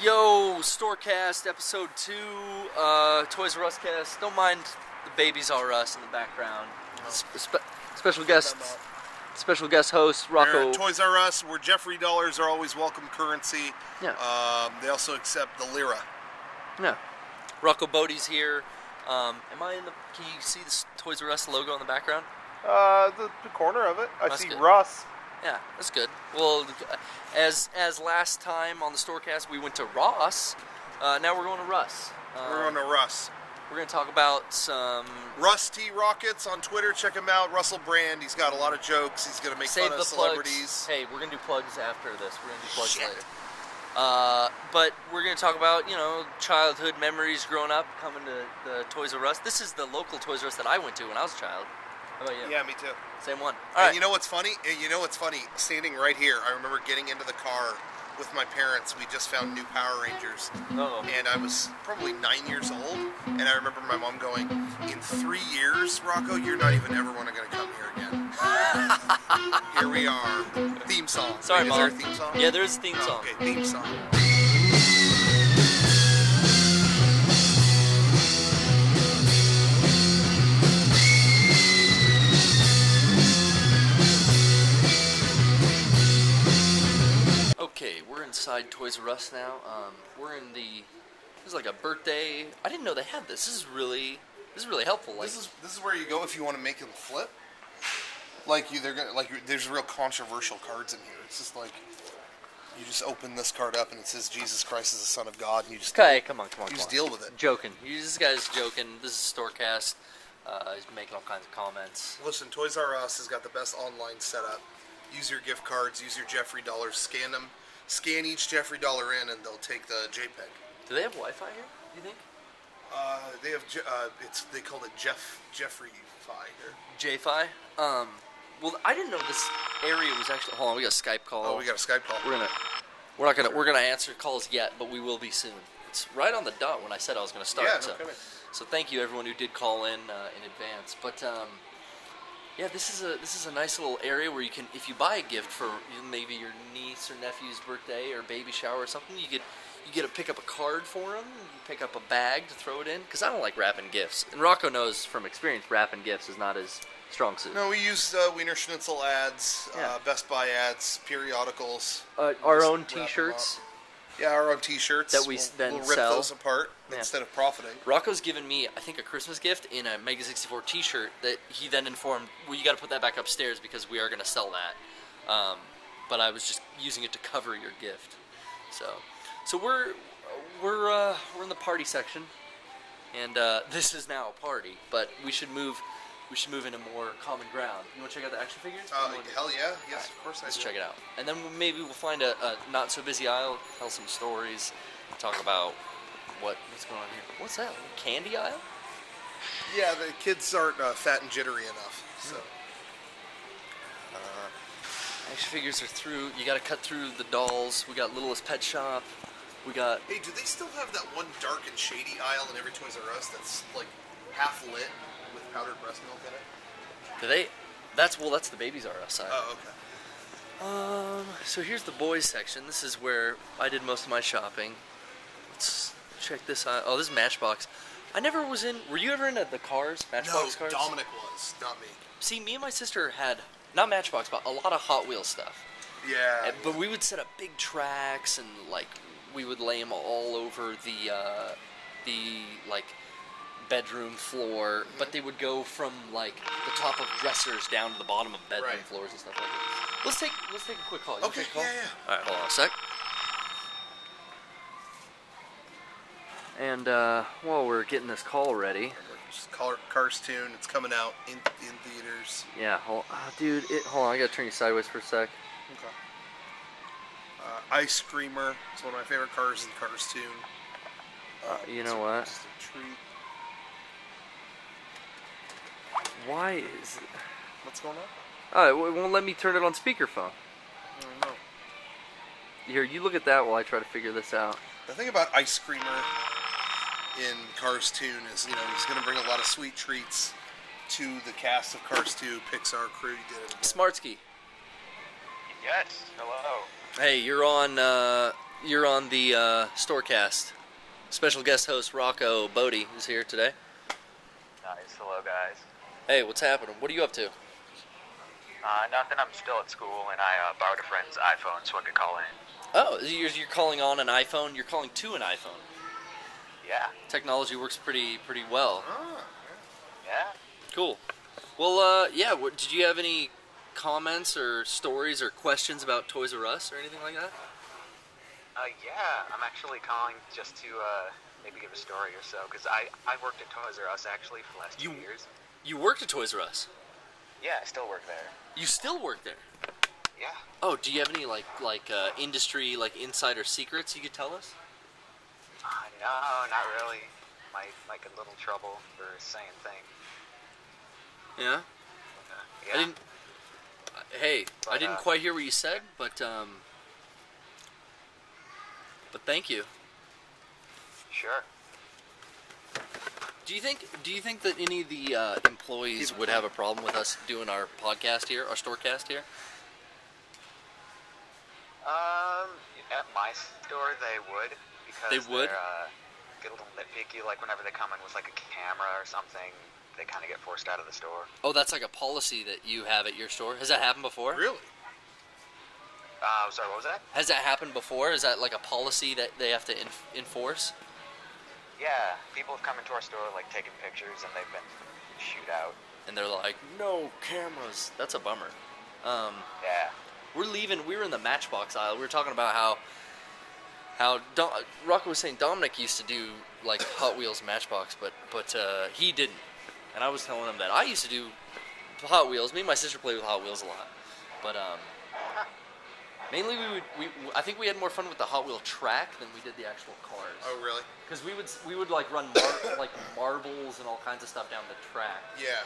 Yo, Storecast episode 2, Toys R Us cast. Don't mind the Babies R Us in the background. Special guest host Rocco. Toys R Us, where Jeffrey dollars are always welcome currency. Yeah. They also accept the lira. Yeah. Rocco Botte's here. Can you see the Toys R Us logo in the background? The corner of it. I see good. Russ. Yeah, that's good. Well, as last time on the Storecast we went to Ross, now we're going to Russ. We're going to Russ. We're going to talk about some... Russ T. Rockets on Twitter. Check him out. Russell Brand. He's got a lot of jokes. He's going to make fun of celebrities. Hey, we're going to do plugs after this. We're going to do plugs later. But we're going to talk about, childhood memories growing up, coming to the Toys R Us. This is the local Toys R Us that I went to when I was a child. How about you? Yeah, me too. Same one. All right. You know what's funny? Standing right here, I remember getting into the car with my parents. We just found new Power Rangers. Uh-oh. And I was probably 9 years old. And I remember my mom going, in 3 years, Rocco, you're not even ever going to come here again. Here we are. Theme song. Sorry, Mom. Is there a theme song? Yeah, there is a theme song. Okay, theme song. Okay, we're inside Toys R Us now. We're in the... This is like a birthday... I didn't know they had this. This is really helpful. Like, This is where you go if you want to make them flip. There's real controversial cards in here. It's just like you just open this card up and it says Jesus Christ is the Son of God, and you just come on. deal with it. Joking. This guy's joking. This is Storecast. He's making all kinds of comments. Listen, Toys R Us has got the best online setup. Use your gift cards. Use your Jeffrey dollars. Scan them. Scan each Jeffrey dollar in, and they'll take the JPEG. Do they have Wi-Fi here? Do you think? They have. They call it Jeffrey-fi here. J-Fi. Well, I didn't know this area was actually. Hold on, we got a Skype call. Oh, we got a Skype call. We're gonna answer calls yet, but we will be soon. It's right on the dot when I said I was gonna start. Yeah, So thank you everyone who did call in advance. But yeah, this is a nice little area where you can, if you buy a gift for maybe your niece or nephew's birthday or baby shower or something, you get to pick up a card for them. You pick up a bag to throw it in, because I don't like wrapping gifts. And Rocco knows from experience wrapping gifts is not his strong suit. No, we use Wiener Schnitzel ads, Best Buy ads, periodicals. Our own T-shirts. Yeah, our own T-shirts. That we'll rip sell. those apart instead of profiting. Rocco's given me, I think, a Christmas gift in a Mega 64 T-shirt that he then informed, well, you got to put that back upstairs because we are going to sell that. But I was just using it to cover your gift. So we're in the party section, and this is now a party. But we should move into more common ground. You want to check out the action figures? Hell yeah, yes, of course I do. Let's check it out. And then maybe we'll find a not so busy aisle, tell some stories, talk about what's going on here. What's that? Candy aisle? Yeah, the kids aren't fat and jittery enough. So action figures are through. You got to cut through the dolls. We got Littlest Pet Shop. We got. Hey, do they still have that one dark and shady aisle in every Toys R Us that's like half lit with powdered breast milk in it? Do they? That's the Babies R Us side. Oh, okay. So here's the boys section. This is where I did most of my shopping. Let's check this out. Oh, this is Matchbox. I never was in. Were you ever in the cars? Matchbox cars? No, Dominic was, not me. See, me and my sister had not Matchbox, but a lot of Hot Wheels stuff. Yeah. But we would set up big tracks and we would lay them all over the bedroom floor, but they would go from the top of dressers down to the bottom of bedroom floors and stuff like that. Let's take a quick call. You Okay. take a call? Yeah. All right, hold on a sec. And while we're getting this call ready, Just Cars Tune. It's coming out in theaters. yeah, hold on. I gotta turn you sideways for a sec. Okay. Ice Screamer. It's one of my favorite cars in Cars Tune. You know what? Just a treat. Why is it? What's going on? Oh, it won't let me turn it on speakerphone. I don't know. Here, you look at that while I try to figure this out. The thing about Ice Screamer in Cars Tune is, he's going to bring a lot of sweet treats to the cast of Cars 2, Pixar crew. You did it. Smartsky. Yes, hello. Hey, you're on you're on the Storecast. Special guest host Rocco Botte is here today. Nice. Hello, guys. Hey, what's happening? What are you up to? Nothing. I'm still at school, and I borrowed a friend's iPhone so I could call in. Oh, you're calling on an iPhone. You're calling to an iPhone. Yeah. Technology works pretty well. Yeah. Cool. Well, yeah. Did you have any comments or stories or questions about Toys R Us or anything like that? Yeah. I'm actually calling just to maybe give a story or so, because I worked at Toys R Us actually for the last 2 years. You worked at Toys R Us? Yeah, I still work there. You still work there? Yeah. Oh, do you have any like industry insider secrets you could tell us? No, not really. Might get a little trouble for saying things. Yeah. Yeah. I didn't quite hear what you said, but thank you. Sure. Do you think that any of the employees would have a problem with us doing our podcast here, our Storecast here? At my store they would, because they would get a little nitpicky. Like whenever they come in with like a camera or something, they kind of get forced out of the store. Oh, that's like a policy that you have at your store. Has that happened before? Really? Sorry, what was that? Has that happened before? Is that like a policy that they have to enforce? Yeah, people have come into our store like taking pictures and they've been shoot out. And they're like, no cameras. That's a bummer. Yeah. We were in the Matchbox aisle. We were talking about how Rocco was saying Dominic used to do like Hot Wheels Matchbox, but he didn't. And I was telling him that I used to do Hot Wheels. Me and my sister played with Hot Wheels a lot, but mainly I think we had more fun with the Hot Wheel track than we did the actual cars. Oh, really? Because we would like run like marbles and all kinds of stuff down the track. Yeah.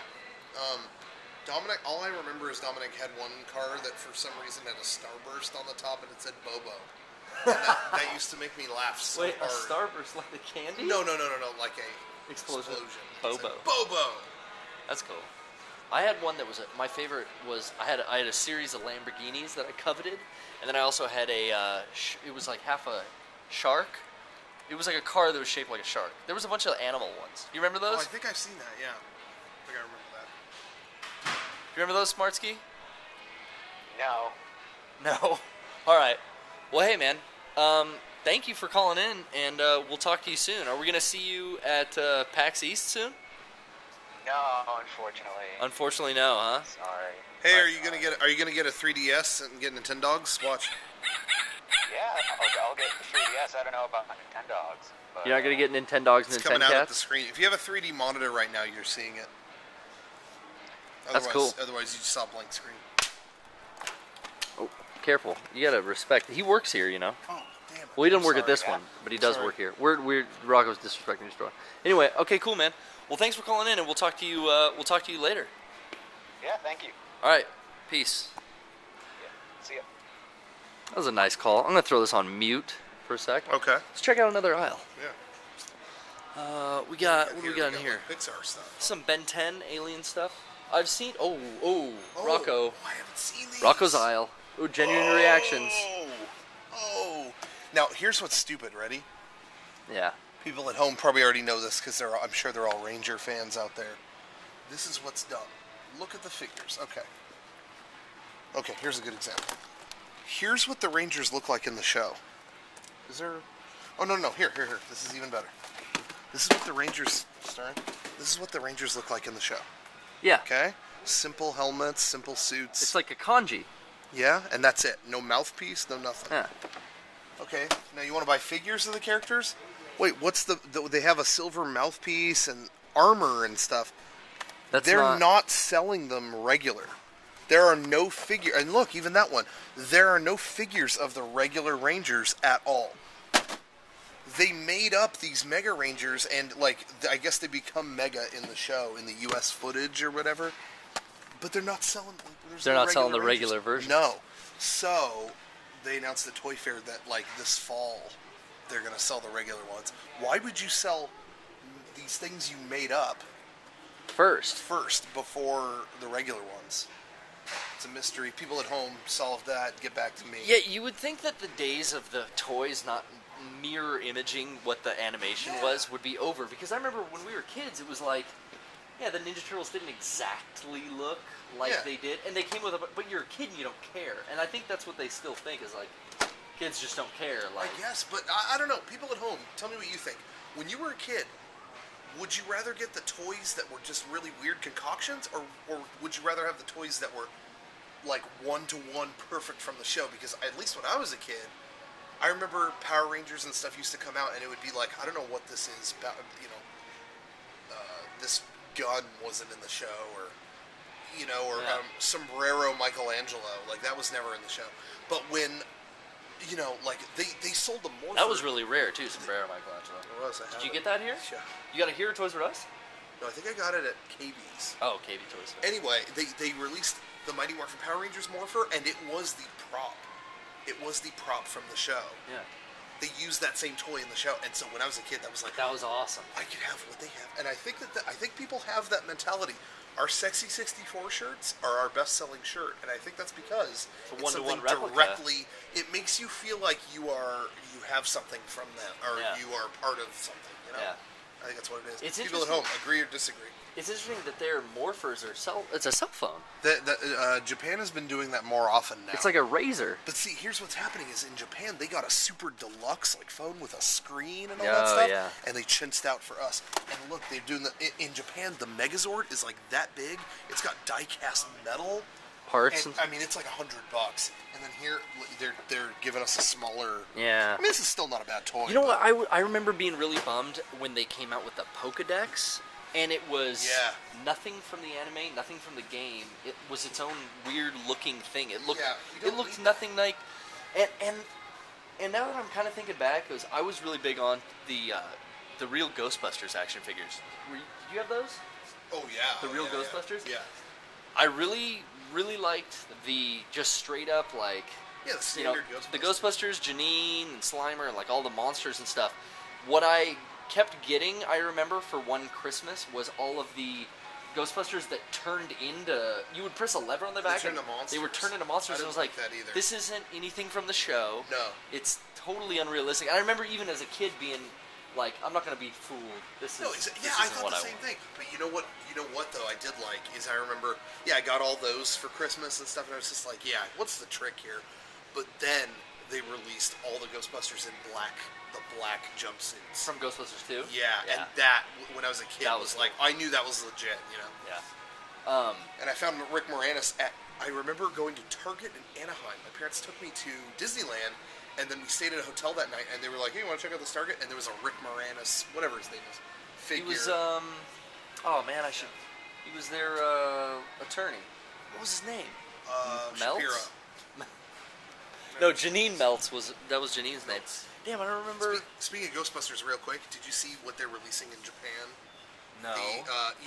Dominic, all I remember is Dominic had one car that for some reason had a starburst on the top and it said Bobo. And that used to make me laugh so Wait, hard. a starburst like the candy? No, like a Explosion. Bobo. Bobo. That's cool. I had one that was my favorite was I had a series of Lamborghinis that I coveted, and then I also had it was like half a shark. It was like a car that was shaped like a shark. There was a bunch of animal ones. You remember those? Oh, I think I've seen that. Yeah, I think I remember that. You remember those, Smartsky? No. No. All right. Well, hey, man. Thank you for calling in, and we'll talk to you soon. Are we gonna see you at PAX East soon? No, unfortunately. Unfortunately, no, huh? Sorry. Hey, are you gonna get a 3DS and get Nintendogs? Watch. Yeah, I'll get the 3DS. I don't know about my Nintendogs. But, You're not gonna get Nintendogs and It's coming out at the Nintendcats? screen. If you have a 3D monitor right now, you're seeing it. That's cool. Otherwise, you just saw a blank screen. Oh, careful. You gotta respect. He works here, you know. Oh, damn it. Well, he didn't work at sorry, this yeah. one, but he does Sorry. work here. We're Rocco's disrespecting your store. Anyway, okay, cool, man. Well, thanks for calling in, and we'll talk to you. We'll talk to you later. Yeah, thank you. All right, peace. Yeah, see ya. That was a nice call. I'm gonna throw this on mute for a sec. Okay. Let's check out another aisle. Yeah. We got what do we got in here? Like Pixar stuff. Some Ben 10 alien stuff. I've seen. Oh, Rocco. I haven't seen these. Rocco's aisle. Oh, genuine reactions. Oh. Now, here's what's stupid. Ready? Yeah. People at home probably already know this because I'm sure they're all Ranger fans out there. This is what's dumb. Look at the figures. Okay, here's a good example. Here's what the Rangers look like in the show. Is there... Oh, no. Here. This is even better. This is what the Rangers... This is what the Rangers look like in the show. Yeah. Okay? Simple helmets, simple suits. It's like a kanji. Yeah, and that's it. No mouthpiece, no nothing. Yeah. Okay, now you want to buy figures of the characters? Wait, what's they have a silver mouthpiece and armor and stuff. They're not selling them regular. There are no figure, and look, even that one. There are no figures of the regular Rangers at all. They made up these Mega Rangers, and I guess they become Mega in the show, in the U.S. footage or whatever. But they're not selling. They're not selling the Rangers. regular version. No. So they announced at Toy Fair that this fall they're going to sell the regular ones. Why would you sell these things you made up first before the regular ones? It's a mystery. People at home solve that. Get back to me. Yeah, you would think that the days of the toys not mirror imaging what the animation was would be over, because I remember when we were kids, it was like, yeah, the Ninja Turtles didn't exactly look like they did, and they came with but you're a kid and you don't care, and I think that's what they still think is like, kids just don't care. Like, I guess, but I don't know. People at home, tell me what you think. When you were a kid, would you rather get the toys that were just really weird concoctions, or would you rather have the toys that were like one-to-one perfect from the show? Because at least when I was a kid, I remember Power Rangers and stuff used to come out, and it would be like, I don't know what this is, this gun wasn't in the show, or Sombrero Michelangelo, like that was never in the show. But when, like they sold them more. That was really rare too, Sombrero Michelangelo. It was. Did you get that here? Yeah. You got it here at Toys R Us? No, I think I got it at KB's. Oh, KB Toys R Us. Anyway, they released the Mighty Morphin Power Rangers Morpher, and it was the prop. It was the prop from the show. Yeah. They used that same toy in the show, and so when I was a kid, that was like, that was awesome. I could have what they have, and I think I think people have that mentality. Our Sexy 64 shirts are our best-selling shirt, and I think that's because it's something directly. It makes you feel like you have something from them, or you are part of something. Yeah. I think that's what it is. People at home agree or disagree. It's interesting that their morphers are it's a cell phone. Japan has been doing that more often now. It's like a razor. But see, here's what's happening is in Japan, they got a super deluxe phone with a screen and all that stuff. Yeah. And they chinched out for us. And look, they're doing in Japan, the Megazord is like that big. It's got die-cast metal. Parts. And, I mean, it's like $100. And then here, they're giving us a smaller... Yeah. I mean, this is still not a bad toy. You know what? I remember being really bummed when they came out with the Pokédex. And it was nothing from the anime, nothing from the game. It was its own weird-looking thing. It looked nothing like... And now that I'm kind of thinking back, because I was really big on the real Ghostbusters action figures. Did you have those? Oh, yeah. The real Ghostbusters? Yeah. I really, really liked the just straight-up, like... Yeah, the standard Ghostbusters. The Ghostbusters, Janine, and Slimer, and like all the monsters and stuff. What I kept getting, I remember, for one Christmas was all of the Ghostbusters that turned into... You would press a lever on the back, and they would turn into monsters. And I was like, this isn't anything from the show. No. It's totally unrealistic. I remember even as a kid being like, I'm not going to be fooled. I thought the same thing. But you know what, though, I did like, is I remember, I got all those for Christmas and stuff, and I was just like, what's the trick here? But then they released all the Ghostbusters in black, the black jumpsuits. From Ghostbusters 2? Yeah, and that, when I was a kid, was like, I knew that was legit, Yeah. And I found Rick Moranis I remember going to Target in Anaheim. My parents took me to Disneyland, and then we stayed at a hotel that night, and they were like, hey, you want to check out this Target? And there was a Rick Moranis, whatever his name is, figure. He was, he was their attorney. What was his name? Meltz? Shapiro. No, Janine Meltz was Janine's name. Damn, I don't remember. Speaking of Ghostbusters, real quick, did you see what they're releasing in Japan? No.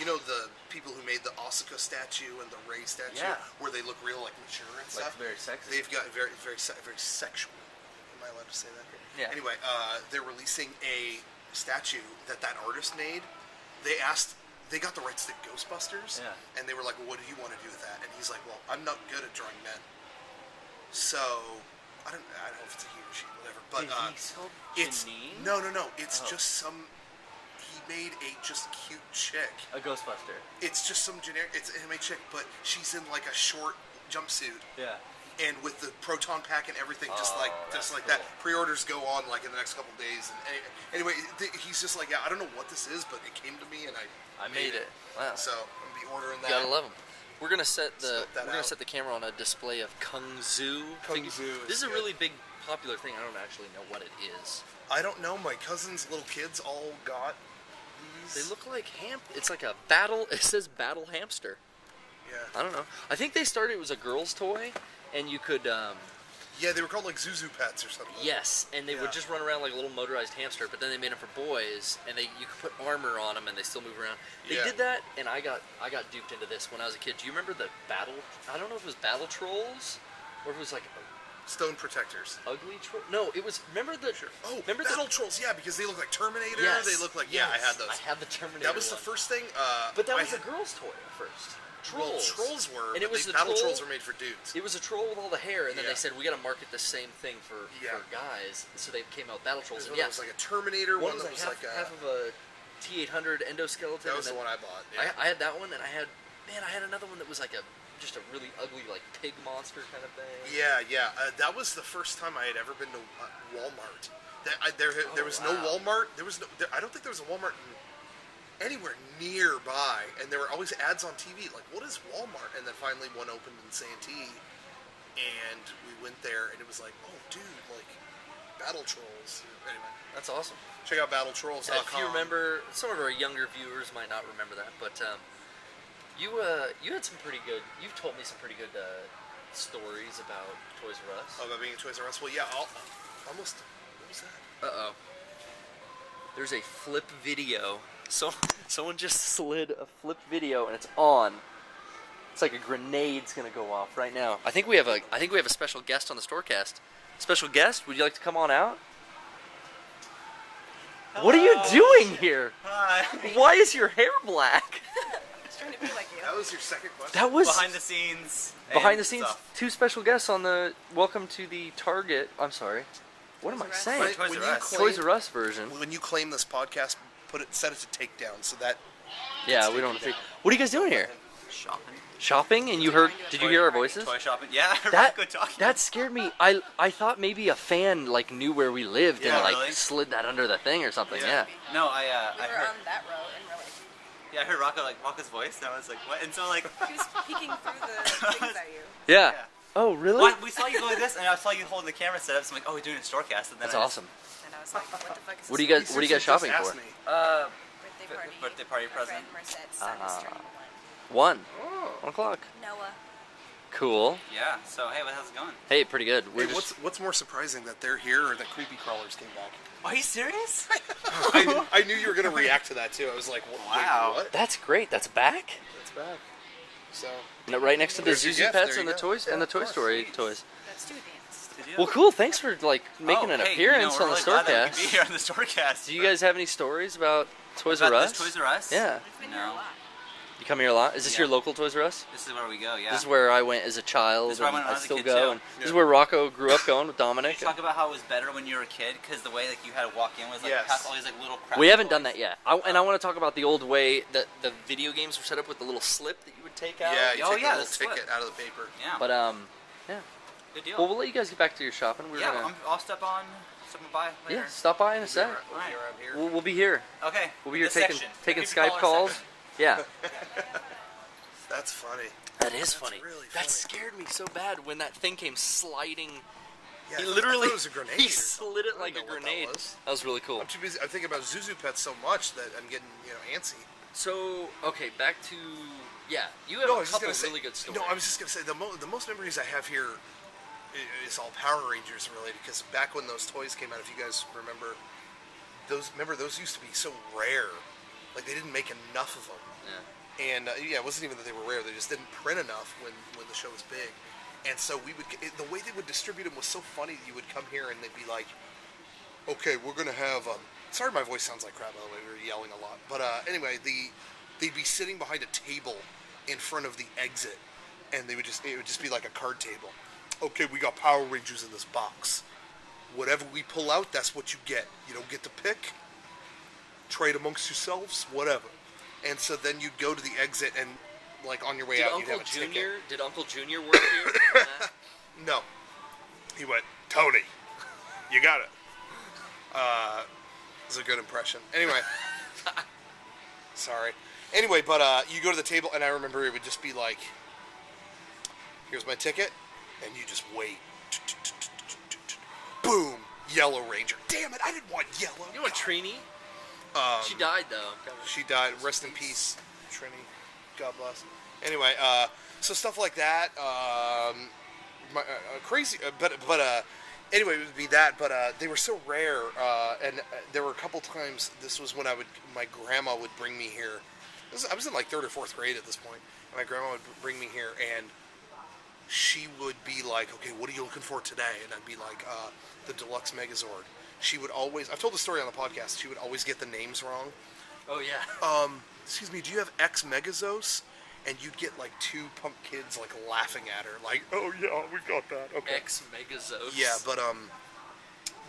The people who made the Asuka statue and the Rei statue, where they look real like mature and stuff. Like very sexy. They've got very sexual. Am I allowed to say that here? Yeah. Anyway, they're releasing a statue that artist made. They got the rights to Ghostbusters, and they were like, well, what do you want to do with that? And he's like, well, I'm not good at drawing men. So, I don't know if it's a he or she, whatever. But it's Janine? No. It's just some. He made a just cute chick. A Ghostbuster. It's just some generic. It's an anime chick, but she's in like a short jumpsuit. Yeah. And with the proton pack and everything, just like cool. that. Pre-orders go on like in the next couple days. And anyway, he's just like, I don't know what this is, but it came to me and I made it. Wow. So I'm gonna be ordering that. You gotta love them. We're gonna set the camera on a display of Kung Zu. This is a really big, popular thing. I don't actually know what it is. I don't know. My cousin's little kids all got these. They look like It's like a battle. It says Battle Hamster. Yeah. I don't know. I think they started. It was a girl's toy, and you could. Yeah, they were called like Zuzu Pets or something. Yes, and they would just run around like a little motorized hamster. But then they made them for boys, and you could put armor on them, and they still move around. They did that, and I got duped into this when I was a kid. Do you remember the battle? I don't know if it was Battle Trolls, or if it was like Stone Protectors. Ugly Troll? No, it was. Remember the? Sure. Oh, remember Battle Trolls? Yeah, because they look like Terminator. Yes. They look like I had those. I had the Terminator. That was the first thing. But that was a girl's toy at first. Trolls. Well, trolls were, and it was the battle troll, trolls were made for dudes. It was a troll with all the hair, and then Yeah. they said we got to market the same thing for guys. So they came out battle trolls. One that was like a Terminator. One that was half, like a half of a T-800 endoskeleton. That was the one I bought. Yeah. I had that one, and I had another one that was like just a really ugly like pig monster kind of thing. Yeah. That was the first time I had ever been to Walmart. There was no Walmart. I don't think there was a Walmart anywhere nearby, and there were always ads on TV like, what is Walmart? And then finally one opened in Santee, and we went there, and it was like, oh dude, like battle trolls. Anyway, That's awesome. check out battletrolls.com. If you remember, some of our younger viewers might not remember that, but you had some pretty good. You've told me some pretty good stories about Toys R Us. Oh, about being at Toys R Us. Well, yeah, almost. What was that? There's a flip video. So someone just slid a flip video and it's on. It's like a grenade's gonna go off right now. I think we have a special guest on the Storecast. Special guest, would you like to come on out? Hello. What are you doing here? Hi. Why is your hair black? I was trying to be like you. That was your second question? That was behind the scenes. Behind the scenes, two special guests on the Welcome to the Target. I'm sorry. What am I saying? Toys R Us version. When you claim this podcast, set it to takedown so that. Yeah, we don't want to. What are you guys doing here? Shopping. Shopping, and you heard? Did you hear our voices? Toy shopping. Yeah, that Rocco talking. That scared me. I thought maybe a fan like knew where we lived and like really? slid that under the thing or something. Yeah. No, We I were heard. on that row and we're like, Yeah, I heard Rocco's voice, and I was like, what? And so like. he was peeking through the things at you. Yeah. Oh, really? Well, we saw you go like this, and I saw you holding the camera set up. So I'm like, oh, we're doing a Storecast. And then That's awesome. And I was like, what the fuck is What are this? you guys shopping for? Birthday party. present. Friend Merced's son is turning 1 Oh. o'clock. Noah. Cool. Yeah. So hey, how's it going? Hey, pretty good. Hey, what's more surprising, that they're here or that creepy crawlers came back? Are you serious? I knew you were going to react to that too. I was like, Wow. Wait, what? That's great. That's back. That's back. So. Right next to the There's your Zuzu gift. Pets There and the you go. toys Yeah, and the of Toy course. Story toys. That's two things. Well, cool. Thanks for like making an appearance we're on the really glad that we could be Storecast. here on the Storecast. Do you guys have any stories about Toys R About Us? this Toys R Us? Yeah. We've been here a No. lot. You come here a lot? Is this Yeah. your local Toys R Us? This is where we go. Yeah. This is where I went as a child. This is where I and went when I was a still kid, go. too. And this is where Rocco grew up going with Dominic. You talk about how it was better when you were a kid, because the way like you had to walk in was like Yes. past all these like little crap. We haven't done that yet. And I want to talk about the old way that the video games were set up with the little slip that you would take out. Yeah, you Oh, take yeah, a the little slip. ticket out of the paper. Yeah. But yeah. Good deal. Well, we'll let you guys get back to your shopping. I'll step by later. Yeah, stop by in a sec. We'll be around here. We'll be here. Okay. We'll be here This taking section. taking Creepy crawler Skype calls. section. Yeah. That's funny. That is funny. really That funny. scared me so bad when that thing came sliding. Yeah, He I thought literally it was a grenade. he or something. slid it I like a don't know what grenade. That was. really cool. I'm too busy. I'm thinking about Zuzu Pets so much that I'm getting antsy. So okay, back to you have No, I a was just couple gonna say. really good stories. No, I was just gonna say the most memories I have here is all Power Rangers related, because back when those toys came out, if you guys remember, those used to be so rare. Like they didn't make enough of them. Yeah. And it wasn't even that they were rare; they just didn't print enough when the show was big. And so the way they would distribute them was so funny. You would come here and they'd be like, "Okay, we're gonna have." Sorry, my voice sounds like crap. By the way, we were yelling a lot. But anyway, they'd be sitting behind a table in front of the exit, and it would just be like a card table. Okay, we got Power Rangers in this box. Whatever we pull out, that's what you get. You don't get to pick. Trade amongst yourselves, whatever. And so then you'd go to the exit, and like on your way out, you'd have a ticket. Did Uncle Junior work here? on that? No. He went, Tony, you got it. It was a good impression. Anyway. Sorry. Anyway, but you go to the table, and I remember it would just be like, here's my ticket, and you just wait. Boom! Yellow Ranger. Damn it, I didn't want yellow. You want Trini? She died though. She died. Rest in peace, Trini. God bless. Anyway, so stuff like that. Crazy, but anyway, it would be that. But they were so rare, and there were a couple times. This was when my grandma would bring me here. I was in like 3rd or 4th grade at this point, and my grandma would bring me here, and she would be like, "Okay, what are you looking for today?" And I'd be like, "The Deluxe Megazord." She would always. I've told the story on the podcast. She would always get the names wrong. Oh yeah. Excuse me, do you have X Megazos? and you'd get like two punk kids like laughing at her, like, "Oh yeah, we got that." Okay. Ex Megazos. Yeah, but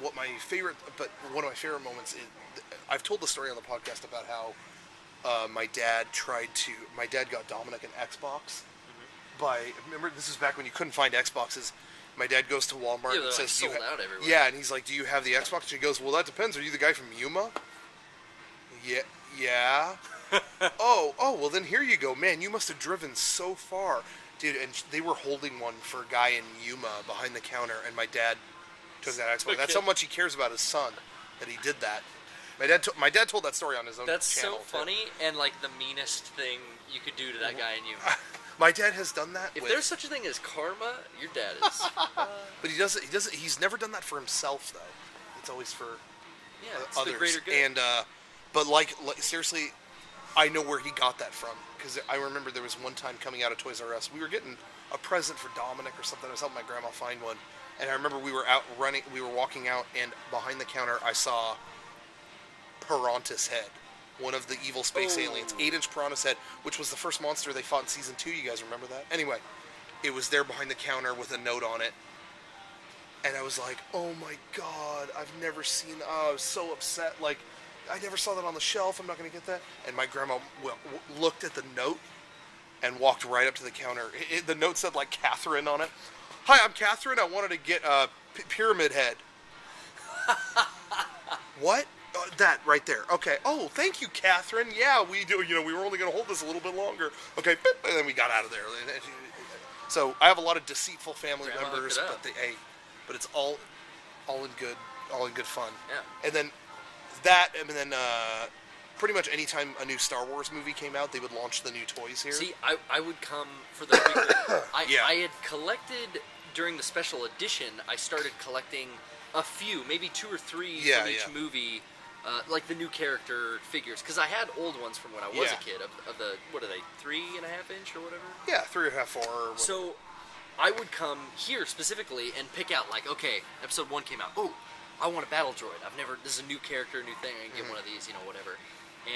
one of my favorite moments is, I've told the story on the podcast about how my dad got Dominic an Xbox remember, this is back when you couldn't find Xboxes. My dad goes to Walmart and says, sold out everywhere. Yeah, and he's like, "Do you have the Xbox?" And she goes, "Well, that depends. Are you the guy from Yuma?" Yeah. Oh, well then here you go. Man, you must have driven so far. Dude, and they were holding one for a guy in Yuma behind the counter, and my dad took that Xbox. That's how much he cares about his son, that he did that. My dad told that story on his own channel. That's so funny, and like the meanest thing you could do to that guy in Yuma. My dad has done that. If there's such a thing as karma, your dad is. But he doesn't. He's never done that for himself, though. It's always for it's others. the greater good. And but like seriously, I know where he got that from, because I remember there was one time coming out of Toys R Us, we were getting a present for Dominic or something. I was helping my grandma find one, and I remember we were walking out, and behind the counter I saw Pirantis head. One of the evil space aliens, 8-inch Piranha's head, which was the first monster they fought in Season 2. You guys remember that? Anyway, it was there behind the counter with a note on it. And I was like, oh my god, I've never seen... I was so upset. Like, I never saw that on the shelf. I'm not going to get that. And my grandma looked at the note and walked right up to the counter. The note said, like, Catherine on it. "Hi, I'm Catherine. I wanted to get a pyramid head." What? That right there. Okay. "Oh, thank you, Catherine. Yeah, we do. We were only going to hold this a little bit longer." Okay. And then we got out of there. So I have a lot of deceitful family members, but it's all in good fun. Yeah. And then pretty much anytime a new Star Wars movie came out, they would launch the new toys here. See, I would come for the bigger... I had collected during the special edition. I started collecting a few, maybe 2 or 3 from each movie. Like the new character figures, because I had old ones from when I was a kid of the, what are they, 3.5-inch or whatever? Yeah, 3.5, 4. So I would come here specifically and pick out, like, okay, episode 1 came out. Oh, I want a battle droid. This is a new character, new thing. I can get one of these, whatever.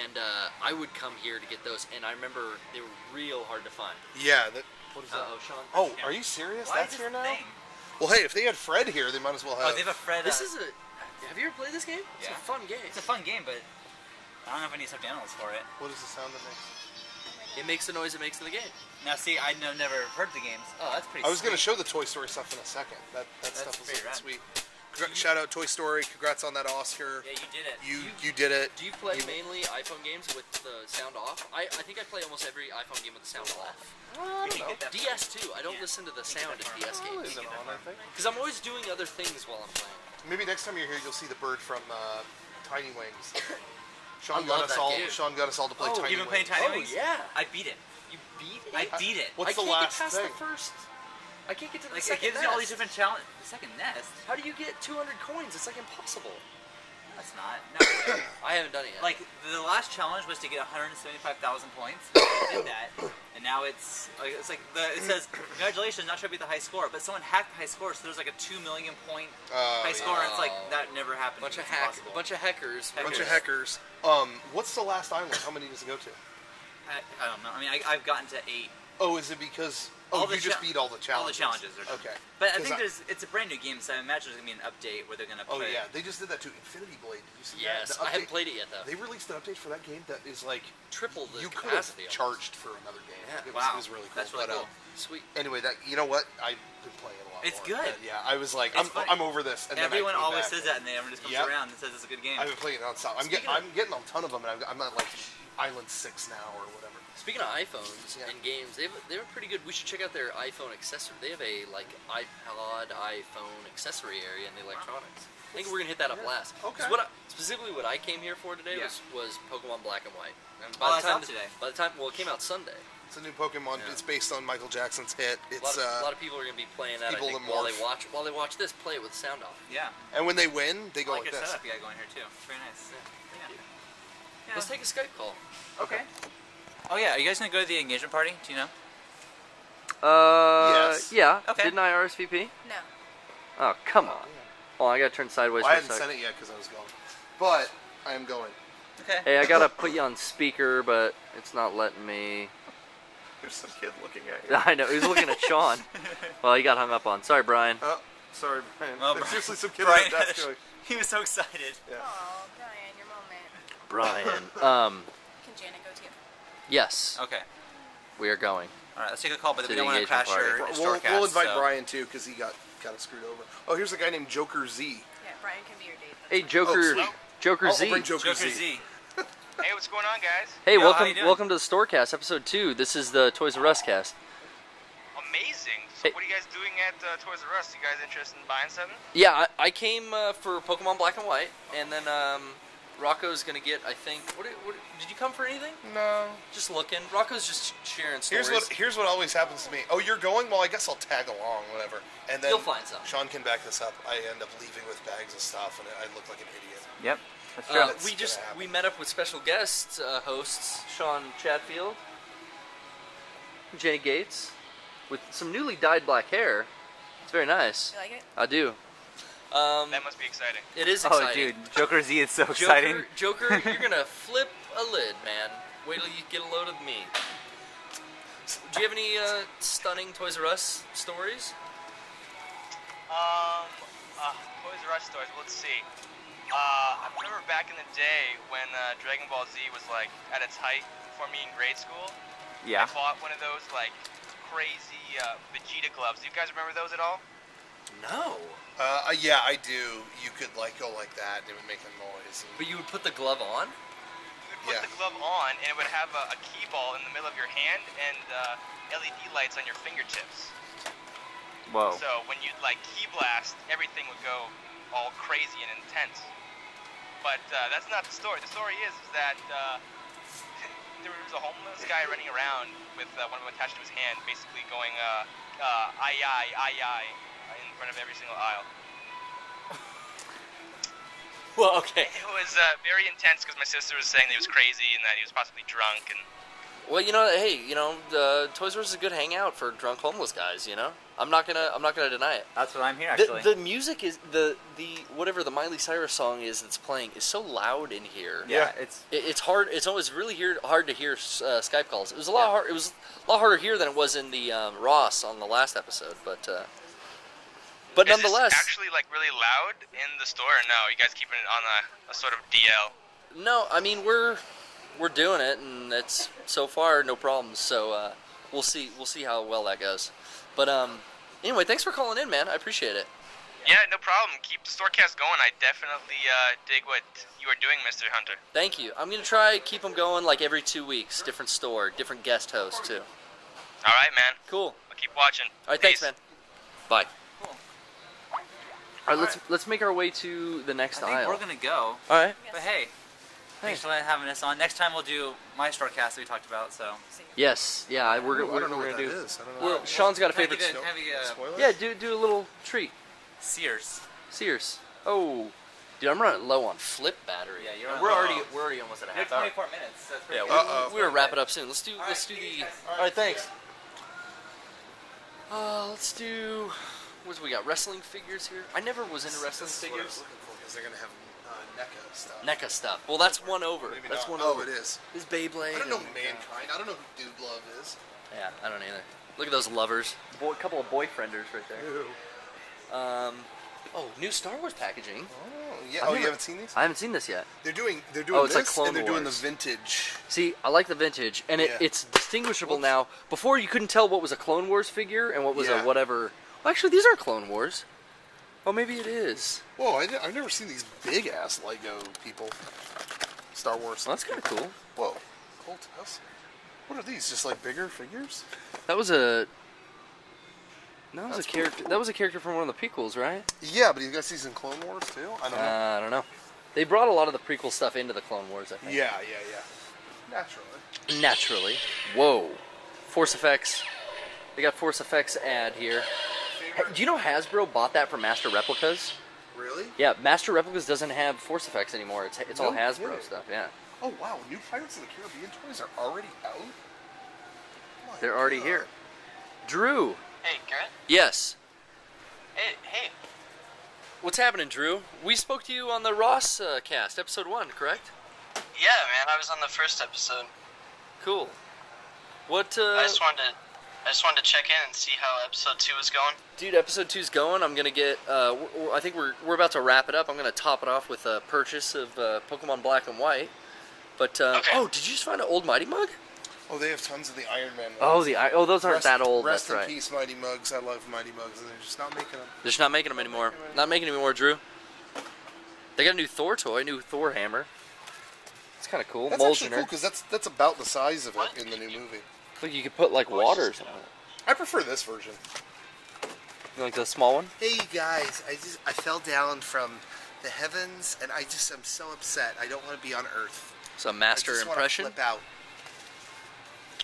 And I would come here to get those, and I remember they were real hard to find. Yeah. What is that? Uh-oh, Sean. Oh, are you serious? Why That's is here this now? thing? Well, hey, if they had Fred here, they might as well have... Oh, they have a Fred... This is a... Have you ever played this game? It's Yeah. a fun game. It's a fun game, but I don't know if I need stuffed animals for it. What is the sound that makes? It makes the noise it makes in the game. Now, see, I've never heard the games. Oh, that's pretty I was going to sweet. show the Toy Story stuff in a second. That stuff is pretty rad. sweet. Shout out Toy Story. Congrats on that Oscar. Yeah, you did it. You did it. Do you play mainly iPhone games with the sound off? I think I play almost every iPhone game with the sound off. I don't know. DS too. I don't listen to the sound in DS games. Is it on, I think? Because I'm always doing other things while I'm playing. Maybe next time you're here, you'll see the bird from Tiny Wings. I love that game. Sean got us all to play Tiny Wings. You've been playing Tiny Wings? Yeah. I beat it. You beat it? I beat it. What's I the can't last get past thing? the first. I can't get to the Like, it second gives you all these nest. different challenges. The second nest? How do you get 200 coins? It's like impossible. That's not. No. I haven't done it yet. Like, the last challenge was to get 175,000 points. I did that. And now it says, congratulations, not sure to beat the high score, but someone hacked the high score, so there's like a 2 million point high score, and it's like, that never happened. bunch of impossible. bunch of hackers. Bunch of hackers. What's the last island? How many does it go to? I don't know. I mean, I've gotten to 8. Oh, is it because... Oh, you just beat all the challenges. All the challenges are done. Okay. But I think it's a brand new game, so I imagine there's going to be an update where they're going to Oh, play. yeah. They just did that to Infinity Blade. Did you see Yes, that? I haven't played it yet though. They released an update for that game that is like... Triple the You could have capacity. charged for another game. Yeah. It Wow. was really cool. That's really But, cool. Sweet. Anyway, you know what? I've been playing it a lot It's more. good. Yeah, I was like, It's fun. I'm over this. And Everyone then I came always back. says that, and then everyone just comes Yep. around and says it's a good game. I've been playing it nonstop. I'm getting a ton of them, and I'm at like Island 6 now or whatever. Speaking of iPhones Yeah. and games, they're pretty good. We should check out their iPhone accessory. They have a like iPod, iPhone accessory area in the electronics. I think we're gonna hit that up last. Okay. 'Cause specifically what I came here for today Yeah. was Pokemon Black and White. And that's out today. By the time, it came out Sunday. It's a new Pokemon. Yeah. It's based on Michael Jackson's hit. A It's lot of people are gonna be playing that. I people think, that morph. while they watch this, play it with sound off. Yeah. and when they win, they I go like like your this. setup you got going here, too. It's very nice. Thank you. Yeah. Let's take a Skype call. Okay. Oh, yeah. Are you guys going to go to the engagement party? Do you know? Yes. Yeah. Okay. Didn't I RSVP? No. Oh, come on. Oh, I gotta turn sideways Well, I for a hadn't sec. sent it yet because I was going, but I am going. Okay. Hey, I gotta put you on speaker, but it's not letting me. There's some kid looking at you. I know, he was looking at Sean. Well, he got hung up on. Sorry, Brian. Oh, sorry, Brian. Oh, There's Brian. seriously some kid Brian at that desk going, he was so excited. yeah. Oh, Brian, your moment. Brian. Can Janet go too? Yes, Okay. we are going. All right, let's take a call, but To we the don't want to engagement crash your party. We'll Storecast, invite so- Brian too, because he got kind of screwed over. Oh, here's a guy named Joker Z. Yeah, Brian can be your date. That's Hey, fine. Joker, sweet. Joker I'll Z. bring Joker, Joker Z. Z. Hey, what's going on, guys? Hey, Yo, how welcome, you doing? welcome to the Storecast, episode 2. This is the Toys R Us cast. Amazing. So, Hey. what are you guys doing at Toys R Us? You guys interested in buying something? Yeah, I came for Pokemon Black and White, and then Rocco's gonna get, I think. What did you come for anything? No. Just looking. Rocco's just sharing stories. Here's what always happens to me. Oh, you're going? Well, I guess I'll tag along, whatever. And then You'll find some. Sean can back this up. I end up leaving with bags of stuff, and I look like an idiot. Yep. That's Uh, true. That's we gonna just happen. we met up with special guest hosts Sean Chatfield, Jenny Gates, with some newly dyed black hair. It's very nice. You like it? I do. That must be exciting. It is Oh, exciting. dude, Joker Z is so exciting. Joker, you're gonna flip a lid, man. Wait till you get a load of me. Do you have any stunning Toys R Us stories? Toys R Us stores. Let's see. I remember back in the day when Dragon Ball Z was like at its height for me in grade school. Yeah. I bought one of those like crazy Vegeta gloves. Do you guys remember those at all? No. Yeah, I do. You could like go like that, and it would make a noise. But you would put the glove on? You would put Yeah. the glove on, and it would have a key ball in the middle of your hand and LED lights on your fingertips. Whoa. So when you'd like key blast, everything would go all crazy and intense. But that's not the story. The story is that there was a homeless guy running around with one of them attached to his hand, basically going aye in front of every single aisle. Well, okay. It was very intense because my sister was saying that he was crazy and that he was possibly drunk and. Well, hey, Toys R Us is a good hangout for drunk homeless guys. I'm not gonna deny it. That's what I'm here, actually. The music is the whatever the Miley Cyrus song is that's playing is so loud in here. yeah, Yeah. It's hard. It's always really hard to hear Skype calls. It was a lot hard. It was a lot harder here than it was in the Ross on the last episode. But nonetheless, Is this actually like really loud in the store? Or no, you guys keeping it on a sort of DL. no. I mean we're doing it, and it's so far no problems. So we'll see how well that goes. But anyway, thanks for calling in, man. I appreciate it. Yeah, no problem. Keep the storecast going. I definitely dig what you are doing, Mr. Hunter. Thank you. I'm gonna try keep them going like every 2 weeks, different store, different guest host too. All right, man. Cool. I'll keep watching. All right, thanks, Peace. man. Bye. Cool. All right, let's make our way to the next I think aisle. we're gonna go. All right. But hey, thanks for having us on. Next time we'll do my Storecast that we talked about. So. Yes. Yeah. We're I don't know gonna what do. that is. I don't know. Well, Sean's got a favorite. Can I give you a Spoilers? Yeah. Do a little treat. Sears. Sears. Oh, dude, I'm running low on flip battery. Yeah, you're on we're low. already almost at a You're half hour. 24 minutes. That's pretty Yeah, good. we're gonna wrap it up soon. Let's do the. guys. All right, thanks. Let's do. What do we got? Wrestling figures here. I never was into wrestling This is what I was figures. looking for, because they're going to have NECA stuff. NECA stuff. Well, that's one over. Maybe That's not. one Oh, over. it is. This Beyblade. I don't know and- Mankind. I don't know who Dude Love is. Yeah, I don't either. Look at those lovers. A couple of boyfrienders right there. Ew. Oh, new Star Wars packaging. Oh, yeah. I've Oh, never- you haven't seen these? I haven't seen this yet. They're doing Oh, it's like this, Clone and they're doing the Wars. vintage. See, I like the vintage, and Yeah. it's distinguishable now. Before, you couldn't tell what was a Clone Wars figure and what was Yeah. a whatever. Well, actually, these aren't Clone Wars. Oh, maybe it is. Whoa, I've never seen these big ass Lego people. Star Wars. Well, that's kind of cool. Whoa, Colt House. What are these? Just like bigger figures? That was a. That was That's a character. That was a character from one of the prequels, right? Yeah, but you guys see some Clone Wars too? I don't know. I don't know. They brought a lot of the prequel stuff into the Clone Wars, I think. Yeah. Naturally. Naturally. Whoa. Force Effects. They got Force Effects ad here. Do you know Hasbro bought that for Master Replicas? Really? Yeah, Master Replicas doesn't have Force Effects anymore. It's all No Hasbro kidding. stuff, yeah. Oh wow, new Pirates of the Caribbean toys are already out? My They're already God. here. Drew. Hey, Garrett. Yes. Hey. What's happening, Drew? We spoke to you on the Ross cast, episode 1, correct? Yeah, man, I was on the first episode. Cool. What? I just wanted to check in and see how episode 2 is going. Dude, episode 2's going. I'm gonna get. I think we're about to wrap it up. I'm gonna top it off with a purchase of Pokemon Black and White. But okay. Oh, did you just find an old Mighty Mug? Oh, they have tons of the Iron Man ones. Those aren't that old. Rest that's right. in peace, Mighty Mugs. I love Mighty Mugs, and they're just not making them. They're just not making them anymore. Not making them anymore, Drew. They got a new Thor toy, new Thor hammer. It's kind of cool. That's actually cool because that's about the size of it in the new movie. Look, you could put like water or something. I prefer this version. You like the small one? Hey guys, I fell down from the heavens, and I just am so upset. I don't want to be on Earth. So master I just impression. Want to flip out.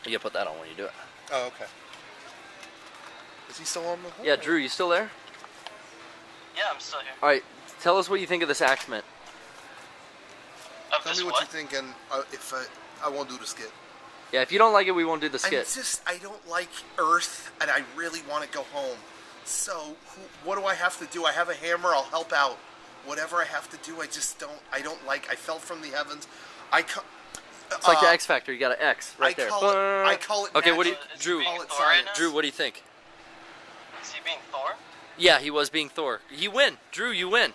You gotta put that on when you do it. Oh, okay. Is he still on the? Yeah, Drew, you still there? Yeah, I'm still here. All right, tell us what you think of this Axeman. Of Tell this me what what? you think, and if I won't do the skit. Yeah, if you don't like it, we won't do the skit. I don't like Earth, and I really want to go home. So, what do I have to do? I have a hammer. I'll help out. Whatever I have to do, I don't like. I fell from the heavens. It's like the X Factor. You got an X right there. I call it. Okay, magic. what do you, Is Drew? he being Call it Thor right science. now? Drew, what do you think? Is he being Thor? Yeah, he was being Thor. You win, Drew. You win.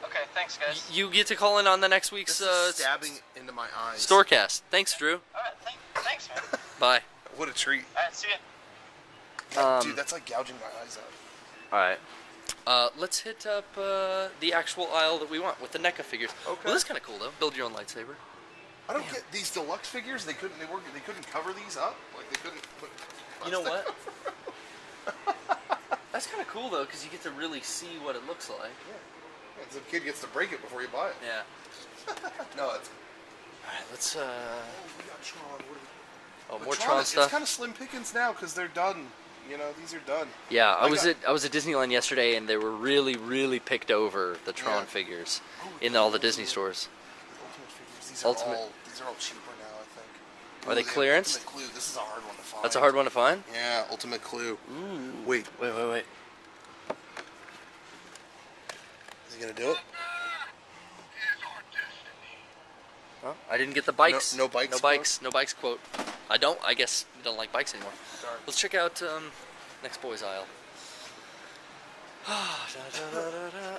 Okay, thanks, guys. You get to call in on the next week's This is stabbing into my eyes. Storecast. Thanks, Drew. Alright, thanks, man. Bye. What a treat. Alright, see ya. Dude, that's like gouging my eyes out. All right. Let's hit up the actual aisle that we want with the NECA figures. Okay. Well, this is kind of cool though. Build your own lightsaber. I don't get these deluxe figures. They couldn't cover these up. Like they couldn't put. You know what? That's kind of cool though, because you get to really see what it looks like. Yeah. The kid gets to break it before you buy it. Yeah. No, it's. All right. Let's. Oh, we got Tron. What do we... Oh, But more Tron stuff. It's kind of slim pickings now because they're done. You know, these are done. Yeah, I was at Disneyland yesterday, and they were really picked over the Tron Yeah. figures in all the Disney stores. The Ultimate figures. These are all cheaper now, I think. Are they clearance? Ultimate Clue. This is a hard one to find. That's a hard one to find. Yeah, Ultimate Clue. Ooh. Wait. Wait. Is he gonna do it? Well, I didn't get the bikes. No bikes No bikes. No bikes quote. I guess you don't like bikes anymore. Sorry. Let's check out next boys aisle.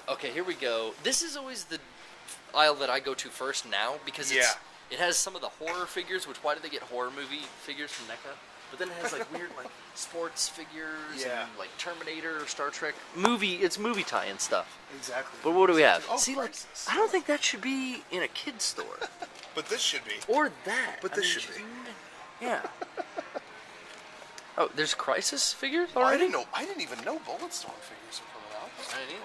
Okay, here we go. This is always the aisle that I go to first now because it has some of the horror figures. Which why did they get horror movie figures from NECA? But then it has like weird like sports figures and like Terminator, Star Trek it's movie tie-in stuff. Exactly. But what do we have? Oh, See, like Crisis. I don't think that should be in a kid's store. But this should be. Or that. But this should be. Yeah. Oh, there's Crisis figures Oh, I already? didn't know. I didn't even know Bulletstorm figures were coming out. I didn't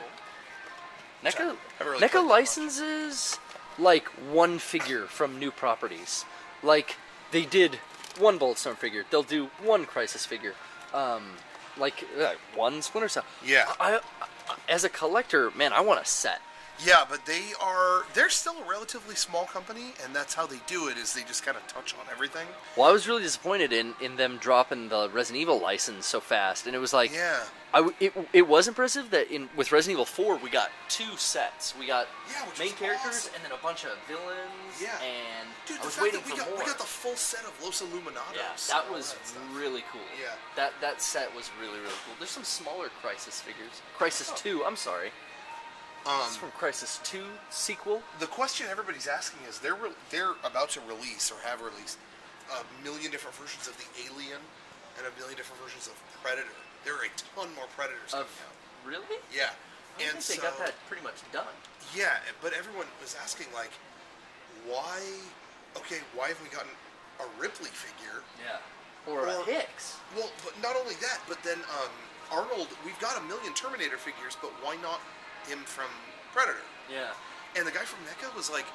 either. I really NECA played that licenses like one figure from new properties. Like they did one Bulletstorm figure. They'll do one Crisis figure. One Splinter Cell. Yeah. I as a collector, man, I want a set. Yeah, but they're still a relatively small company, and that's how they do it, is they just kind of touch on everything. Well, I was really disappointed in them dropping the Resident Evil license so fast, and it was like, Yeah. It was impressive that with Resident Evil 4 we got 2 sets. We got which main was characters awesome. and then a bunch of villains. Yeah. And Dude, I the was fact waiting that for more. we got the full set of Los Illuminados. Yeah, and that all was stuff. really cool. Yeah. That set was really cool. There's some smaller Crisis figures. Crisis 2, I'm sorry. This is from Crisis 2 sequel. The question everybody's asking is they're about to release or have released a million different versions of the Alien and a million different versions of Predator. There are a ton more Predators coming out. Really? Yeah. I think they got that pretty much done. Yeah, but everyone was asking like, why haven't we gotten a Ripley figure? Yeah. Or a Hicks. Well, but not only that, but then Arnold, we've got a million Terminator figures, but why not him from Predator? Yeah. And the guy from NECA was like,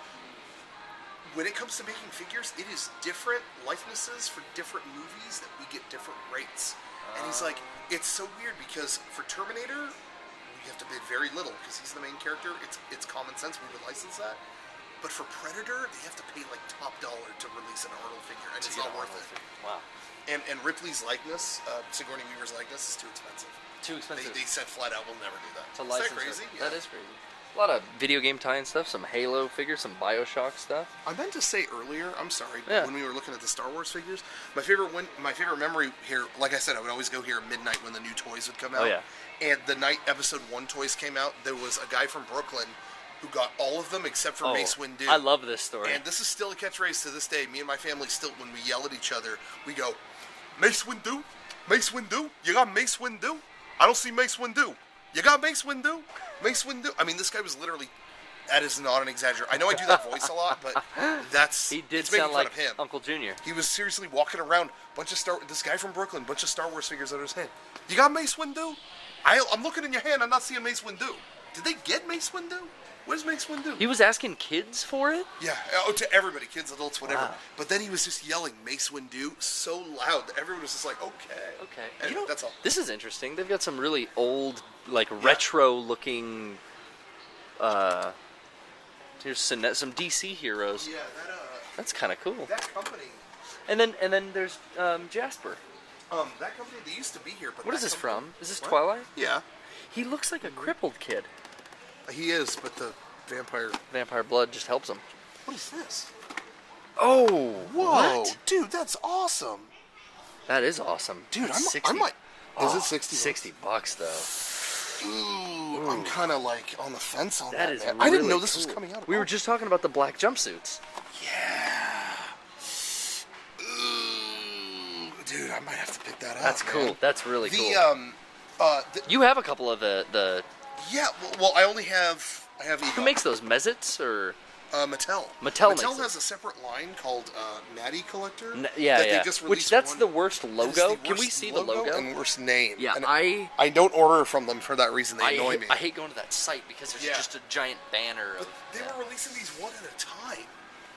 when it comes to making figures, it is different likenesses for different movies that we get different rates. And he's like, it's so weird because for Terminator, we have to bid very little because he's the main character. It's common sense. We would license that. But for Predator, they have to pay like top dollar to release an Arnold figure, and it's not worth it. Wow. And Ripley's likeness, Sigourney Weaver's likeness, is too expensive. Too expensive. They said flat out, we'll never do that. To Is license that crazy? it. That is crazy. A lot of video game tie-in stuff, some Halo figures, some Bioshock stuff. I meant to say earlier, I'm sorry, but Yeah. when we were looking at the Star Wars figures, my favorite memory here, like I said, I would always go here at midnight when the new toys would come out. Oh, yeah. And the night Episode 1 toys came out, there was a guy from Brooklyn who got all of them except for Mace Windu. I love this story. And this is still a catchphrase to this day. Me and my family still, when we yell at each other, we go, Mace Windu? Mace Windu? You got Mace Windu? I don't see Mace Windu. You got Mace Windu? Mace Windu? I mean, this guy was literally... That is not an exaggeration. I know I do that voice a lot, but he did it's making sound fun like of him. Uncle Junior. He was seriously walking around, this guy from Brooklyn, bunch of Star Wars figures under his hand. You got Mace Windu? I'm looking in your hand, I'm not seeing Mace Windu. Did they get Mace Windu? Where's Mace Windu? He was asking kids for it? Yeah, to everybody, kids, adults, whatever. Wow. But then he was just yelling Mace Windu so loud that everyone was just like, okay. And that's all. This is interesting. They've got some really old, like, retro-looking... here's some DC heroes. Yeah, that's kind of cool. That company. And then there's Jasper. That company, they used to be here, but what is this from? Is this Twilight? Yeah. He looks like a crippled kid. He is, but the vampire blood just helps him. What is this? Oh, whoa, what? Dude, that's awesome. That is awesome, dude. I might. Is it $60? $60 though. Ooh, I'm kind of like on the fence on that. That is man. really I didn't know this cool. was coming out. We were just talking about the black jumpsuits. Yeah. Ooh, dude, I might have to pick that up. That's cool. Man. That's really cool. You have a couple of the. Yeah. Well, I only have. Who makes those? Mezits or? Mattel. Mattel has a separate line called Natty Collector. They just Which that's the worst logo. Can we see the logo? And worst name. Yeah, and I don't order from them for that reason. They annoy me. I hate going to that site because there's just a giant banner. But they were releasing these one at a time.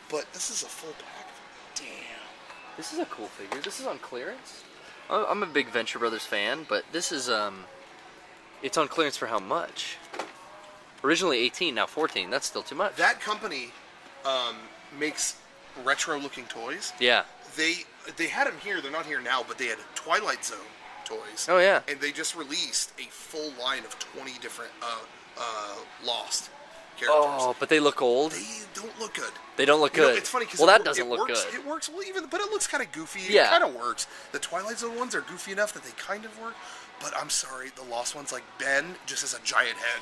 But this is a full pack. Damn. This is a cool figure. This is on clearance. I'm a big Venture Brothers fan, but this is it's on clearance for how much? Originally 18, now 14. That's still too much. That company makes retro-looking toys. Yeah. They had them here. They're not here now, but they had Twilight Zone toys. Oh yeah. And they just released a full line of 20 different Lost characters. Oh, but they look old. They don't look good. They don't look good. It's funny because that doesn't look good. good. It works well, but it looks kind of goofy. Yeah. It kind of works. The Twilight Zone ones are goofy enough that they kind of work. But I'm sorry, the Lost ones, like Ben, just has a giant head.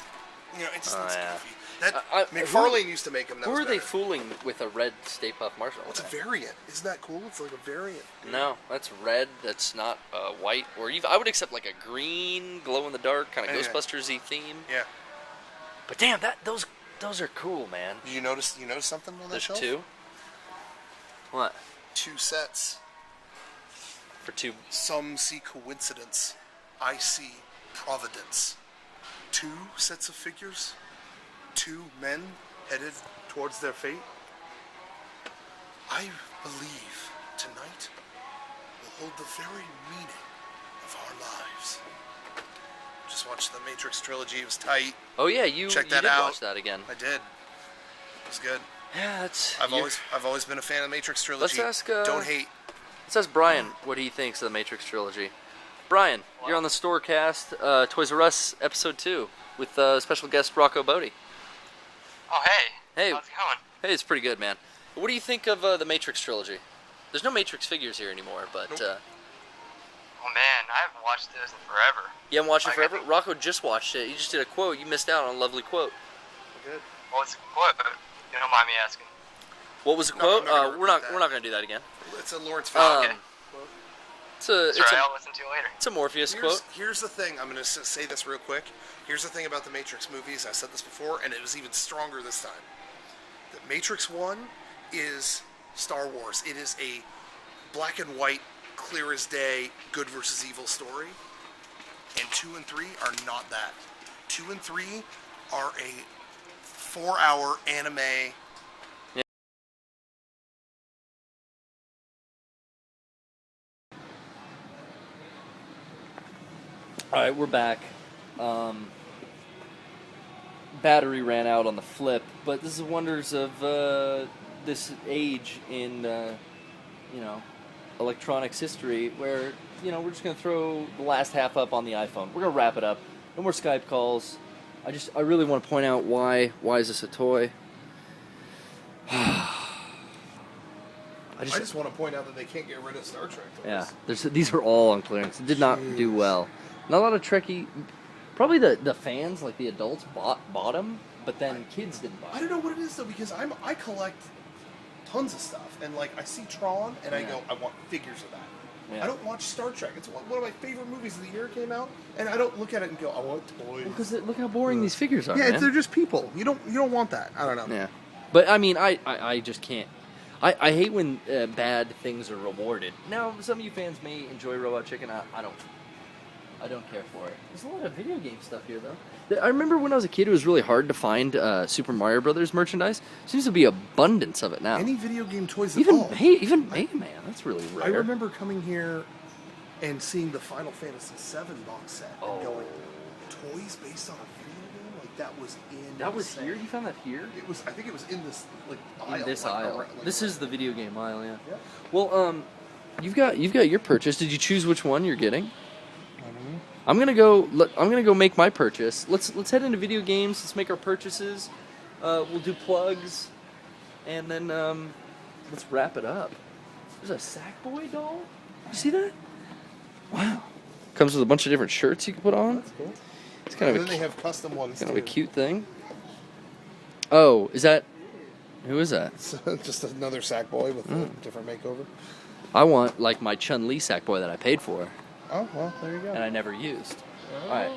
You know, it just looks goofy. McFarlane used to make them. Who are they fooling with a red Stay Puft Marshmallow? It's a variant. Isn't that cool? It's like a variant. Dude. No, that's red. That's not white. Or even, I would accept like a green, glow-in-the-dark, kind of Ghostbusters-y theme. Yeah. But damn, those are cool, man. You notice something on that shelf? There's 2? What? 2 sets. For 2. Some see coincidence. I see providence. 2 sets of figures. 2 men headed towards their fate. I believe tonight will hold the very meaning of our lives. Just watched the Matrix trilogy. It was tight. Oh yeah, you Check that did out. watch that again. I did. It was good. Yeah, that's. I've always been a fan of the Matrix trilogy. Let's ask. Don't hate. Let's ask Brian what he thinks of the Matrix trilogy. Brian, you're on the Storecast, Toys R Us episode 2 with special guest Rocco Botte. Oh hey. Hey. How's it going? Hey, it's pretty good, man. What do you think of the Matrix trilogy? There's no Matrix figures here anymore, but. Oh man, I haven't watched this in forever. You haven't watched it forever? Rocco just watched it. He just did a quote. You missed out on a lovely quote. Good. What's the quote? You don't mind me asking. What was the quote? We're not going to do that again. It's a Lawrence Fishburne Okay. quote. I'll listen to you later. It's a Morpheus quote. Here's the thing. I'm going to say this real quick. Here's the thing about the Matrix movies. I said this before, and it was even stronger this time. The Matrix 1 is Star Wars. It is a black and white, clear as day, good versus evil story. And 2 and 3 are not that. 2 and 3 are a 4-hour anime. All right, we're back. Battery ran out on the flip, but this is the wonders of this age in, electronics history where, we're just going to throw the last half up on the iPhone. We're going to wrap it up. No more Skype calls. I really want to point out why is this a toy? I just want to point out that they can't get rid of Star Trek toys. Yeah, these are all on clearance. It did not do well. Not a lot of Trekkie. Probably the fans, like the adults, bought them, but then kids didn't buy them. I don't know what it is though, because I collect tons of stuff, and like I see Tron, and I go, I want figures of that. Yeah. I don't watch Star Trek. It's one of my favorite movies of the year came out, and I don't look at it and go, I want toys. Because look how boring these figures are. Yeah, man. they're just people. You don't want that. I don't know. Yeah, but I mean, I just can't. I hate when bad things are rewarded. Now, some of you fans may enjoy Robot Chicken. I don't care for it. There's a lot of video game stuff here, though. I remember when I was a kid, it was really hard to find Super Mario Brothers merchandise. Seems to be abundance of it now. Any video game toys at all. Even Mega Man. That's really rare. I remember coming here and seeing the Final Fantasy VII box set and going, toys based on a video game? Like, that was in. That was here? You found that here? It was. I think it was in this aisle. In this aisle. This is the video game aisle, yeah. Yeah. Well, you've got your purchase. Did you choose which one you're getting? I'm gonna go make my purchase. Let's head into video games. Let's make our purchases. We'll do plugs, and then let's wrap it up. There's a Sackboy doll. You see that? Wow. Comes with a bunch of different shirts you can put on. That's cool. It's kind And of then they have custom ones kind too. of a cute thing. Oh, is that? Who is that? Just another Sackboy with a different makeover. I want like my Chun-Li Sackboy that I paid for. Oh, well, there you go. And I never used. All right.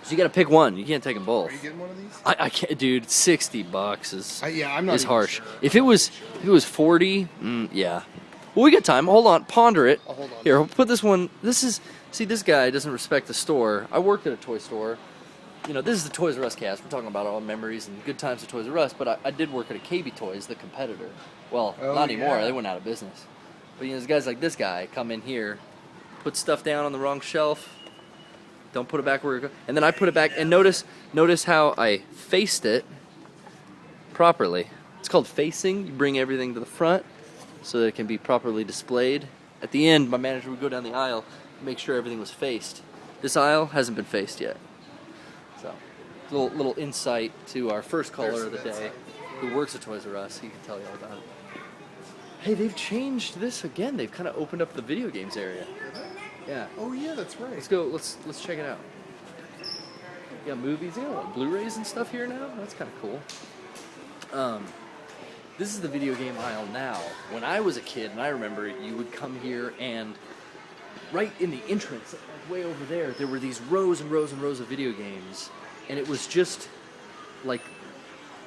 So you got to pick one. You can't take them both. Are you getting one of these? I can't, dude. $60 is I'm not is even harsh. sure. If it was 40, yeah. Well, we got time. Hold on, ponder it. I'll hold on. Here, we'll put this one. This guy doesn't respect the store. I worked at a toy store. You know, this is the Toys R Us cast. We're talking about all memories and good times at Toys R Us. But I did work at a KB Toys, the competitor. Well, not anymore. yeah. They went out of business. But you know, there's guys like this guy come in here, put stuff down on the wrong shelf. Don't put it back where it goes. And then I put it back. And notice how I faced it properly. It's called facing. You bring everything to the front so that it can be properly displayed. At the end, my manager would go down the aisle, make sure everything was faced. This aisle hasn't been faced yet. So, little insight to our first caller of the day, who works at Toys R Us. He can tell you all about it. Hey, they've changed this again. They've kind of opened up the video games area. Yeah. Oh yeah, that's right. Let's go. Let's check it out. You got movies. You got Blu-rays and stuff here now. That's kind of cool. This is the video game aisle now. When I was a kid, and I remember, you would come here and right in the entrance, like way over there were these rows and rows and rows of video games, and it was just like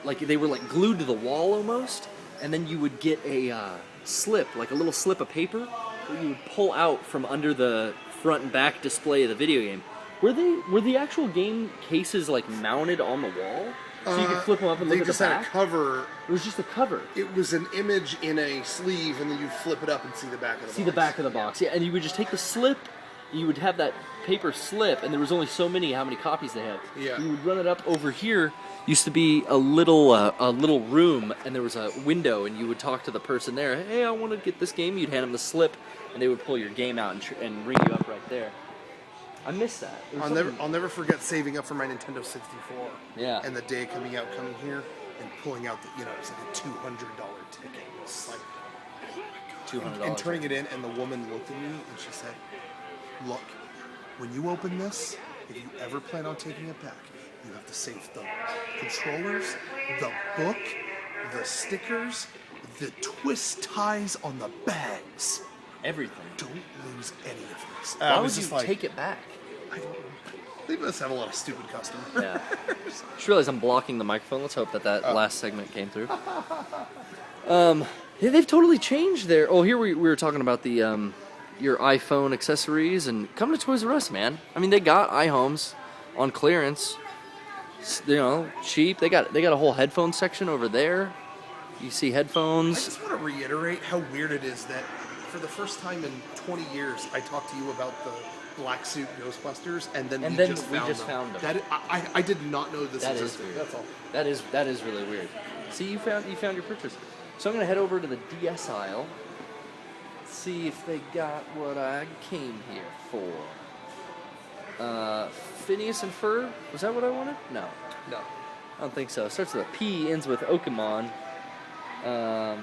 they were like glued to the wall almost. And then you would get a slip, like a little slip of paper, that you would pull out from under the front and back display of the video game. Were the actual game cases like mounted on the wall, so you could flip them up and look at the back? They just had a cover. It was just a cover. It was an image in a sleeve, and then you flip it up and see the back of the box. See the back of the box, yeah. And you would just take the slip. You would have that paper slip, and there was only so many. How many copies they had? Yeah. You would run it up over here. Used to be a little room, and there was a window, and you would talk to the person there. Hey, I want to get this game. You'd hand them the slip, and they would pull your game out and ring you up right there. I miss that. I'll never forget saving up for my Nintendo 64. Yeah. And the day coming here and pulling out it was like a $200 ticket. It was like, oh my God. $200. And turning it in, and the woman looked at me and she said, "Look, when you open this, if you ever plan on taking it back, you have to save the controllers, the book, the stickers, the twist ties on the bags. Everything. Don't lose any of this." Why would you take it back? I don't know. They must have a lot of stupid customers. Yeah. Just realized I'm blocking the microphone. Let's hope that last segment came through. Yeah, they've totally changed their... Oh, here we were talking about the your iPhone accessories, and come to Toys R Us, man. I mean, they got iHomes on clearance. You know, cheap. They got a whole headphone section over there. You see headphones. I just want to reiterate how weird it is that for the first time in 20 years, I talked to you about the black suit Ghostbusters, and then we just found them. That I did not know this existed. Weird. That's all. That is really weird. See, you found your purchase. So I'm gonna head over to the DS aisle. See if they got what I came here for. Phineas and Ferb. Was that what I wanted? No. No. I don't think so. It starts with a P, ends with Okamon. Oh,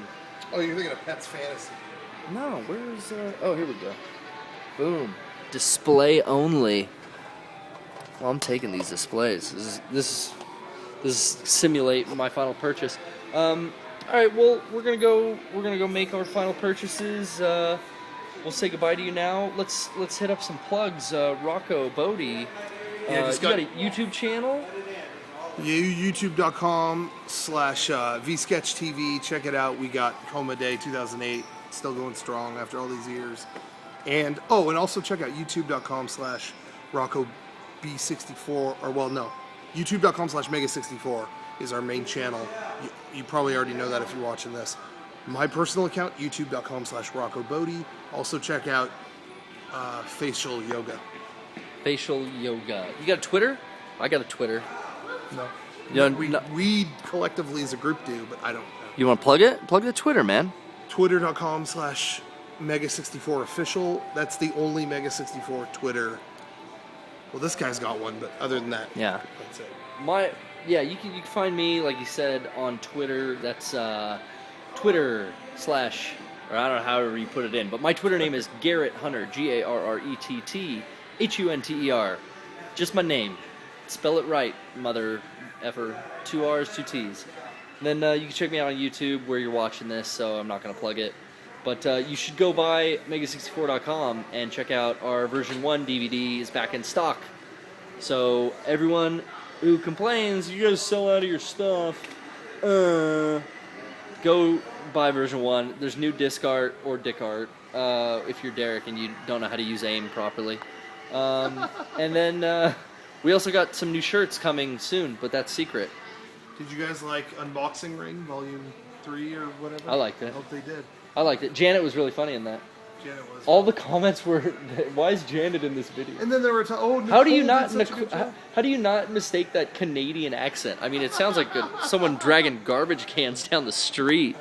you're thinking of Pets Fantasy. No, where's... oh, here we go. Boom. Display only. Well, I'm taking these displays. This is simulate my final purchase. All right, well, we're gonna go make our final purchases. We'll say goodbye to you now. Let's hit up some plugs. Rocco Botte. You got a YouTube channel? YouTube.com/VSketchTV. Check it out. We got Coma Day 2008. Still going strong after all these years. And also check out YouTube.com/RoccoB64. Or well, no, YouTube.com/Mega64 is our main channel. You probably already know that if you're watching this. My personal account, YouTube.com/Rocco Botte. Also check out Facial Yoga. Facial Yoga. You got a Twitter? I got a Twitter. No. No. We collectively as a group do, but I don't know. You want to plug it? Plug the Twitter, man. Twitter.com/Mega64 official. That's the only Mega64 Twitter. Well, this guy's got one, but other than that, yeah, that's it. You can find me, like you said, on Twitter. That's Twitter/ or I don't know however you put it in, but my Twitter name is Garrett Hunter, GarrettHunter. Just my name. Spell it right, mother effer. 2 R's, 2 T's. And then you can check me out on YouTube where you're watching this, so I'm not going to plug it. But you should go by Mega64.com and check out our version 1 DVD is back in stock. So everyone who complains, you guys sell out of your stuff, go buy version 1. There's new disc art or dick art if you're Derek and you don't know how to use AIM properly. And then we also got some new shirts coming soon, but that's secret. Did you guys like Unboxing Ring Volume 3 or whatever? I liked it. I hope they did. I liked it. Janet was really funny in that. Janet was. All the comments were, "Why is Janet in this video?" And then there were Nicole how do you not mistake that Canadian accent? I mean, it sounds like someone dragging garbage cans down the street.